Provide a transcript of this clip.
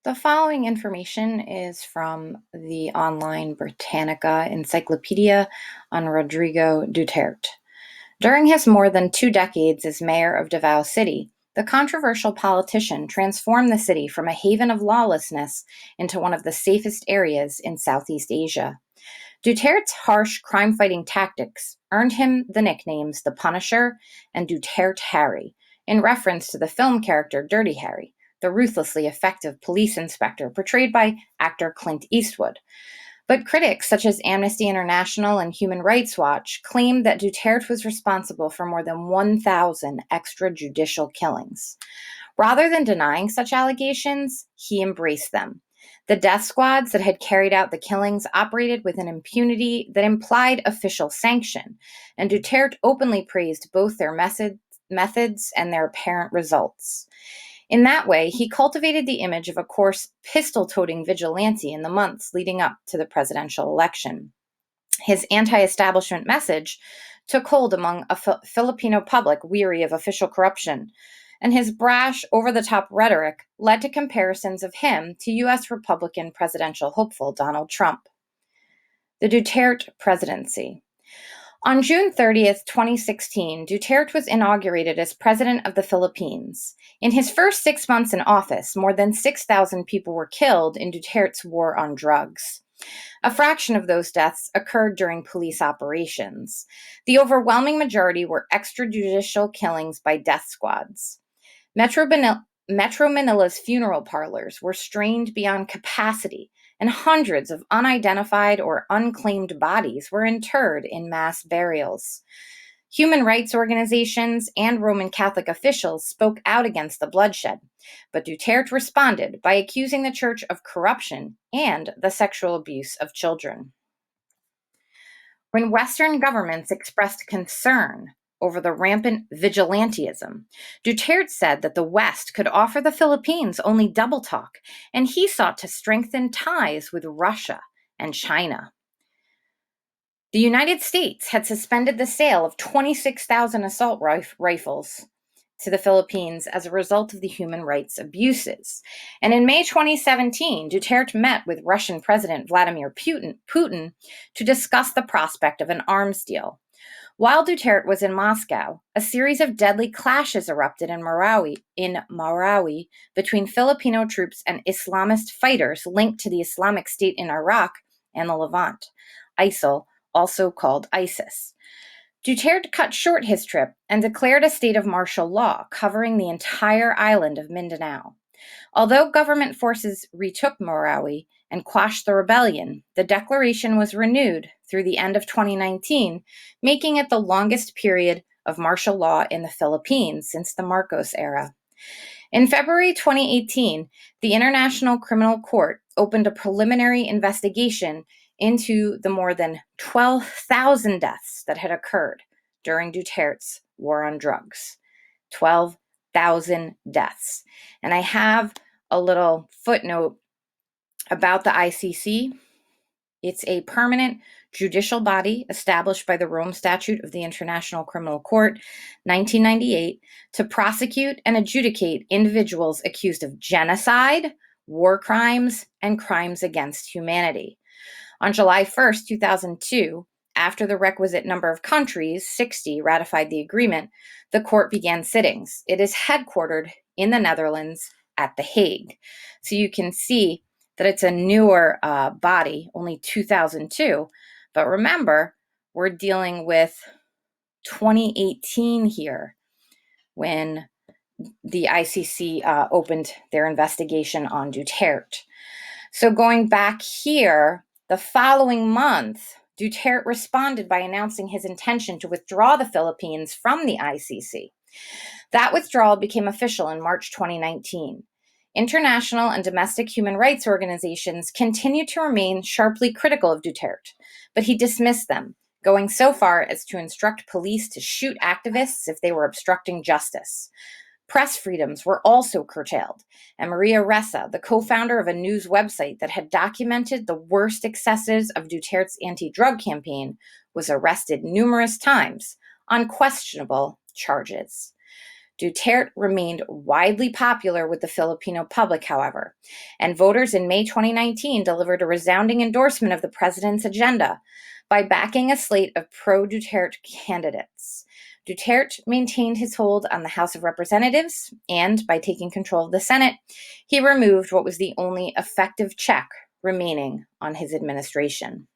The following information is from the online Britannica Encyclopedia on Rodrigo Duterte. During his more than 2 decades as mayor of Davao City, the controversial politician transformed the city from a haven of lawlessness into one of the safest areas in Southeast Asia. Duterte's harsh crime-fighting tactics earned him the nicknames The Punisher and Duterte Harry, in reference to the film character Dirty Harry, the ruthlessly effective police inspector portrayed by actor Clint Eastwood. But critics such as Amnesty International and Human Rights Watch claimed that Duterte was responsible for more than 1,000 extrajudicial killings. Rather than denying such allegations, he embraced them. The death squads that had carried out the killings operated with an impunity that implied official sanction, and Duterte openly praised both their methods and their apparent results. In that way, he cultivated the image of a coarse, pistol-toting vigilante in the months leading up to the presidential election. His anti-establishment message took hold among a Filipino public weary of official corruption, and his brash, over-the-top rhetoric led to comparisons of him to U.S. Republican presidential hopeful Donald Trump. The Duterte presidency. On June 30th, 2016, Duterte was inaugurated as president of the Philippines. In his first 6 months in office, more than 6,000 people were killed in Duterte's war on drugs. A fraction of those deaths occurred during police operations. The overwhelming majority were extrajudicial killings by death squads. Metro Manila's funeral parlors were strained beyond capacity, and hundreds of unidentified or unclaimed bodies were interred in mass burials. Human rights organizations and Roman Catholic officials spoke out against the bloodshed, but Duterte responded by accusing the church of corruption and the sexual abuse of children. When Western governments expressed concern over the rampant vigilantism, Duterte said that the West could offer the Philippines only double talk, and he sought to strengthen ties with Russia and China. The United States had suspended the sale of 26,000 assault rifles to the Philippines as a result of the human rights abuses. And in May 2017, Duterte met with Russian President Vladimir Putin to discuss the prospect of an arms deal. While Duterte was in Moscow, a series of deadly clashes erupted in Marawi between Filipino troops and Islamist fighters linked to the Islamic State in Iraq and the Levant, ISIL, also called ISIS. Duterte cut short his trip and declared a state of martial law covering the entire island of Mindanao. Although government forces retook Marawi and quashed the rebellion, the declaration was renewed through the end of 2019, making it the longest period of martial law in the Philippines since the Marcos era. In February 2018, the International Criminal Court opened a preliminary investigation into the more than 12,000 deaths that had occurred during Duterte's war on drugs. 12,000 deaths. And I have a little footnote about the ICC. It's a permanent judicial body established by the Rome Statute of the International Criminal Court, 1998, to prosecute and adjudicate individuals accused of genocide, war crimes, and crimes against humanity. On July 1st, 2002, after the requisite number of countries, 60, ratified the agreement, the court began sittings. It is headquartered in the Netherlands at The Hague. So you can see that it's a newer body, only 2002. But remember, we're dealing with 2018 here when the ICC opened their investigation on Duterte. So going back here, the following month, Duterte responded by announcing his intention to withdraw the Philippines from the ICC. That withdrawal became official in March 2019. International and domestic human rights organizations continue to remain sharply critical of Duterte, but he dismissed them, going so far as to instruct police to shoot activists if they were obstructing justice. Press freedoms were also curtailed, and Maria Ressa, the co-founder of a news website that had documented the worst excesses of Duterte's anti-drug campaign, was arrested numerous times on questionable charges. Duterte remained widely popular with the Filipino public, however, and voters in May 2019 delivered a resounding endorsement of the president's agenda by backing a slate of pro-Duterte candidates. Duterte maintained his hold on the House of Representatives, and by taking control of the Senate, he removed what was the only effective check remaining on his administration.